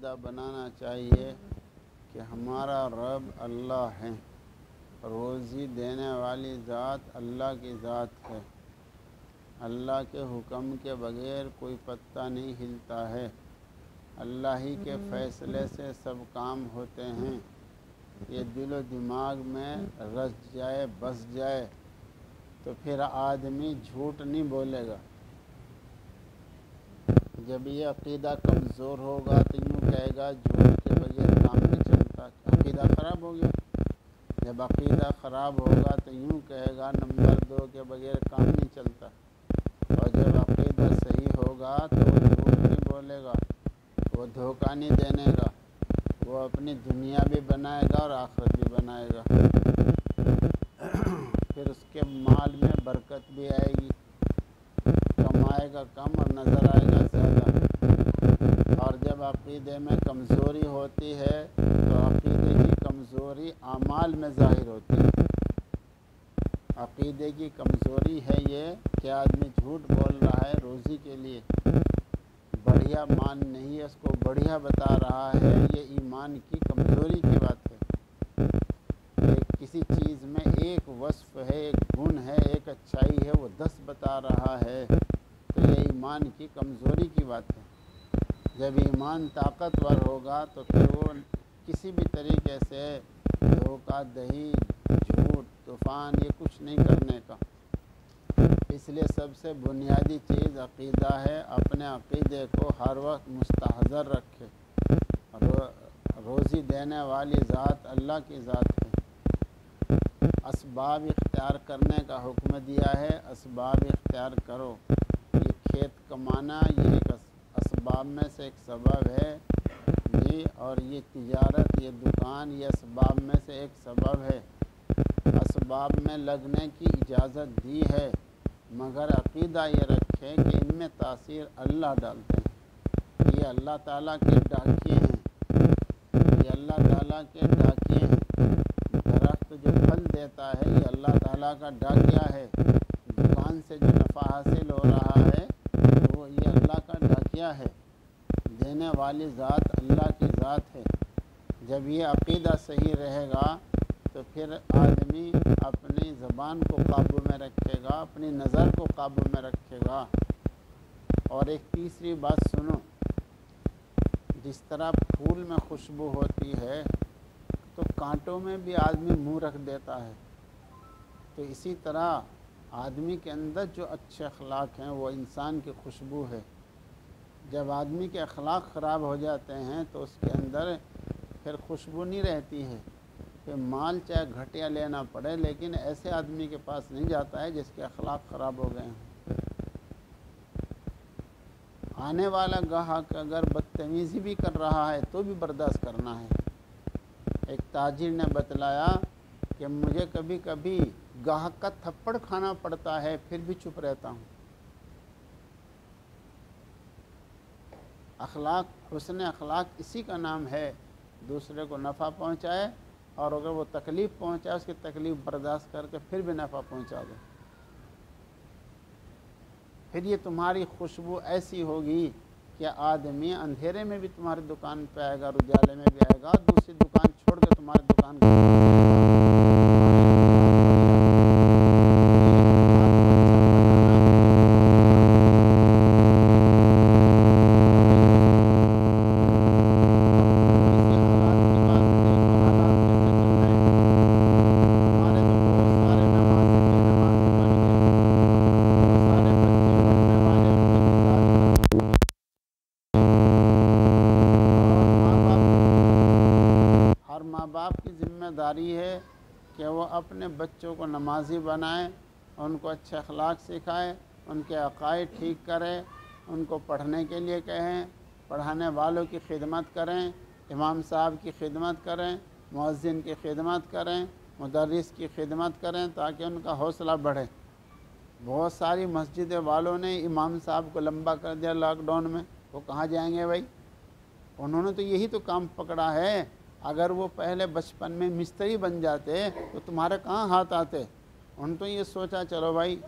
عقیدہ بنانا چاہیے کہ ہمارا رب اللہ ہے، روزی دینے والی ذات اللہ کی ذات ہے، اللہ کے حکم کے بغیر کوئی پتہ نہیں ہلتا ہے، اللہ ہی کے فیصلے سے سب کام ہوتے ہیں۔ یہ دل و دماغ میں رچ جائے، بس جائے، تو پھر آدمی جھوٹ نہیں بولے گا۔ جب یہ عقیدہ کمزور ہوگا تو یوں کہے گا جھوٹ کے بغیر کام نہیں چلتا، عقیدہ خراب ہو گیا۔ جب عقیدہ خراب ہوگا تو یوں کہے گا نمبر 2 کے بغیر کام نہیں چلتا، اور جب عقیدہ صحیح ہوگا تو وہ جھوٹ نہیں بولے گا، وہ دھوکہ نہیں دینے گا، وہ اپنی دنیا بھی بنائے گا اور آخرت بھی بنائے گا، پھر اس کے مال میں برکت بھی آئے گی، کمائے گا کم اور نظر آئے گا زیادہ۔ اور جب عقیدے میں کمزوری ہوتی ہے تو عقیدے کی کمزوری اعمال میں ظاہر ہوتی ہے۔ عقیدے کی کمزوری ہے یہ کہ آدمی جھوٹ بول رہا ہے روزی کے لیے، بڑھیا مان نہیں ہے، اس کو بڑھیا بتا رہا ہے، یہ ایمان کی کمزوری کی بات ہے۔ کسی چیز میں ایک وصف ہے، ایک گن ہے، ایک اچھائی ہے، وہ 10 بتا رہا ہے، تو یہ ایمان کی کمزوری کی بات ہے۔ جب ایمان طاقتور ہوگا تو پھر وہ کسی بھی طریقے سے دھوکہ دہی، جھوٹ، طوفان یہ کچھ نہیں کرنے کا۔ اس لیے سب سے بنیادی چیز عقیدہ ہے، اپنے عقیدے کو ہر وقت مستحضر رکھے۔ روزی دینے والی ذات اللہ کی ذات ہے، اسباب اختیار کرنے کا حکم دیا ہے، اسباب اختیار کرو۔ یہ کھیت کمانا یہ ایک اسباب میں سے ایک سبب ہے جی، اور یہ تجارت، یہ دکان، یہ اسباب میں سے ایک سبب ہے۔ اسباب میں لگنے کی اجازت دی ہے، مگر عقیدہ یہ رکھے کہ ان میں تاثیر اللہ ڈالتے ہیں، یہ اللہ تعالیٰ کے ڈاکیے ہیں، یہ اللہ تعالیٰ کے ڈاکیے ہیں۔ درخت جو پھل دیتا ہے یہ اللہ تعالیٰ کا ڈاکیا ہے، دکان سے جو نفع حاصل ہو رہا ہے وہ یہ اللہ کا ڈاکیا ہے، دینے والی ذات اللہ کی ذات ہے۔ جب یہ عقیدہ صحیح رہے گا تو پھر آدمی اپنی زبان کو قابو میں رکھے گا، اپنی نظر کو قابو میں رکھے گا۔ اور ایک تیسری بات سنو، جس طرح پھول میں خوشبو ہوتی ہے تو کانٹوں میں بھی آدمی منہ رکھ دیتا ہے، تو اسی طرح آدمی کے اندر جو اچھے اخلاق ہیں وہ انسان کی خوشبو ہے۔ جب آدمی کے اخلاق خراب ہو جاتے ہیں تو اس کے اندر پھر خوشبو نہیں رہتی ہے، پھر مال چاہے گھٹیا لینا پڑے لیکن ایسے آدمی کے پاس نہیں جاتا ہے جس کے اخلاق خراب ہو گئے ہیں۔ آنے والا گاہک اگر بدتمیزی بھی کر رہا ہے تو بھی برداشت کرنا ہے۔ ایک تاجر نے بتلایا کہ مجھے کبھی کبھی گاہک کا تھپڑ کھانا پڑتا ہے پھر بھی چپ رہتا ہوں۔ اخلاق، حسن اخلاق اسی کا نام ہے، دوسرے کو نفع پہنچائے اور اگر وہ تکلیف پہنچائے اس کی تکلیف برداشت کر کے پھر بھی نفع پہنچا دے، پھر یہ تمہاری خوشبو ایسی ہوگی کہ آدمی اندھیرے میں بھی تمہاری دکان پہ آئے گا، اجالے میں بھی آئے گا، دوسری دکان چھوڑ کے تمہاری دکان کو داری ہے کہ وہ اپنے بچوں کو نمازی بنائیں، ان کو اچھے اخلاق سکھائیں، ان کے عقائد ٹھیک کریں، ان کو پڑھنے کے لیے کہیں، پڑھانے والوں کی خدمت کریں، امام صاحب کی خدمت کریں، مؤذن کی خدمت کریں، مدرس کی خدمت کریں تاکہ ان کا حوصلہ بڑھے۔ بہت ساری مسجد والوں نے امام صاحب کو لمبا کر دیا لاک ڈاؤن میں، وہ کہاں جائیں گے بھائی؟ انہوں نے تو یہی تو کام پکڑا ہے، اگر وہ پہلے بچپن میں مستری بن جاتے تو تمہارے کہاں ہاتھ آتے؟ انہوں تو یہ سوچا چلو بھائی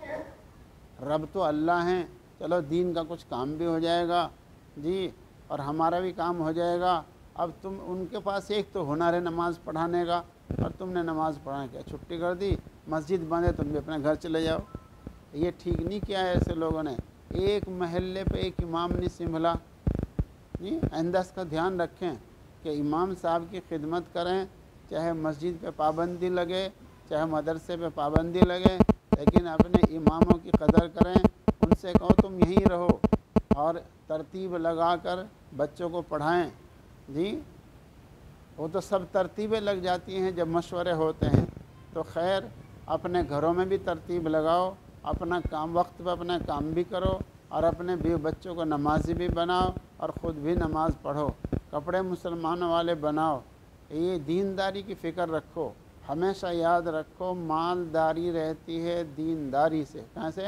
رب تو اللہ ہیں، چلو دین کا کچھ کام بھی ہو جائے گا جی، اور ہمارا بھی کام ہو جائے گا۔ اب تم ان کے پاس ایک تو ہنر ہے نماز پڑھانے کا، اور تم نے نماز پڑھانے کا چھٹی کر دی، مسجد بند ہے، تم بھی اپنے گھر چلے جاؤ۔ یہ ٹھیک نہیں کیا ہے ایسے لوگوں نے۔ ایک محلے پہ ایک امام نہیں سنبھلا۔ نہیں، آئندہ اس کا دھیان رکھیں کہ امام صاحب کی خدمت کریں، چاہے مسجد پہ پابندی لگے، چاہے مدرسے پہ پابندی لگے، لیکن اپنے اماموں کی قدر کریں، ان سے کہو تم یہیں رہو اور ترتیب لگا کر بچوں کو پڑھائیں۔ جی وہ تو سب ترتیبیں لگ جاتی ہیں جب مشورے ہوتے ہیں، تو خیر اپنے گھروں میں بھی ترتیب لگاؤ، اپنا کام وقت پہ اپنا کام بھی کرو، اور اپنے بیوی بچوں کو نمازی بھی بناؤ اور خود بھی نماز پڑھو، کپڑے مسلمانوں والے بناؤ۔ یہ دینداری کی فکر رکھو، ہمیشہ یاد رکھو مالداری رہتی ہے دینداری سے۔ کہاں سے؟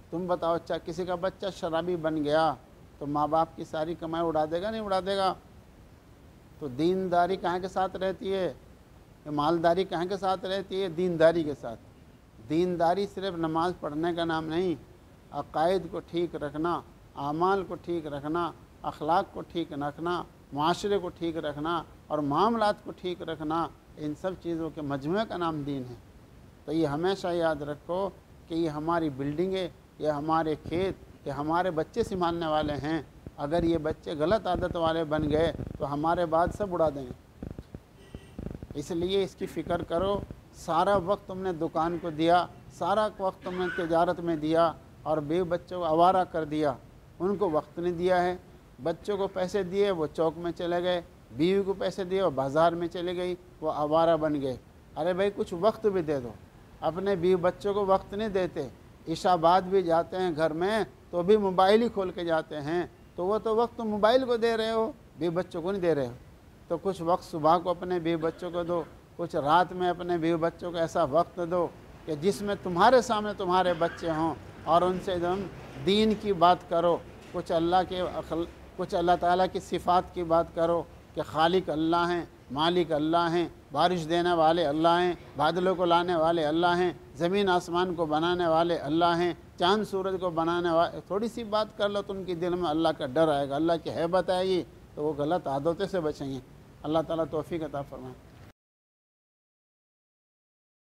تم بتاؤ، کسی کا بچہ شرابی بن گیا تو ماں باپ کی ساری کمائی اڑا دے گا نہیں اڑا دے گا؟ تو دینداری کہاں کے ساتھ رہتی ہے؟ مالداری کہاں کے ساتھ رہتی ہے؟ دینداری کے ساتھ۔ دینداری صرف نماز پڑھنے کا نام نہیں، عقائد کو ٹھیک رکھنا، اعمال کو ٹھیک رکھنا، اخلاق کو ٹھیک رکھنا، معاشرے کو ٹھیک رکھنا اور معاملات کو ٹھیک رکھنا، ان سب چیزوں کے مجموعے کا نام دین ہے۔ تو یہ ہمیشہ یاد رکھو کہ یہ ہماری بلڈنگیں، یہ ہمارے کھیت، یہ ہمارے بچے سنبھالنے والے ہیں۔ اگر یہ بچے غلط عادت والے بن گئے تو ہمارے بعد سب اڑا دیں گے۔ اس لیے اس کی فکر کرو۔ سارا وقت تم نے دکان کو دیا، سارا وقت تم نے تجارت میں دیا، اور بیوی بچوں کو آوارہ کر دیا، ان کو وقت نہیں دیا ہے۔ بچوں کو پیسے دیے وہ چوک میں چلے گئے، بیوی کو پیسے دیے وہ بازار میں چلے گئی، وہ آوارہ بن گئے۔ ارے بھائی کچھ وقت بھی دے دو۔ اپنے بیوی بچوں کو وقت نہیں دیتے، عشاء بعد بھی جاتے ہیں گھر میں تو بھی موبائل ہی کھول کے جاتے ہیں، تو وہ تو وقت موبائل کو دے رہے ہو، بیوی بچوں کو نہیں دے رہے ہو۔ تو کچھ وقت صبح کو اپنے بیوی بچوں کو دو، کچھ رات میں اپنے بیوی بچوں کو ایسا وقت دو کہ جس میں تمہارے سامنے تمہارے بچے ہوں، اور ان سے تم دین کی بات کرو، کچھ اللہ تعالیٰ کی صفات کی بات کرو کہ خالق اللہ ہیں، مالک اللہ ہیں، بارش دینے والے اللہ ہیں، بادلوں کو لانے والے اللہ ہیں، زمین آسمان کو بنانے والے اللہ ہیں، چاند سورج کو بنانے والے۔ تھوڑی سی بات کر لو تو ان کی دل میں اللہ کا ڈر آئے گا، اللہ کی ہیبت آئے گی، تو وہ غلط عادتوں سے بچیں گے۔ اللہ تعالیٰ توفیق عطا فرمائے۔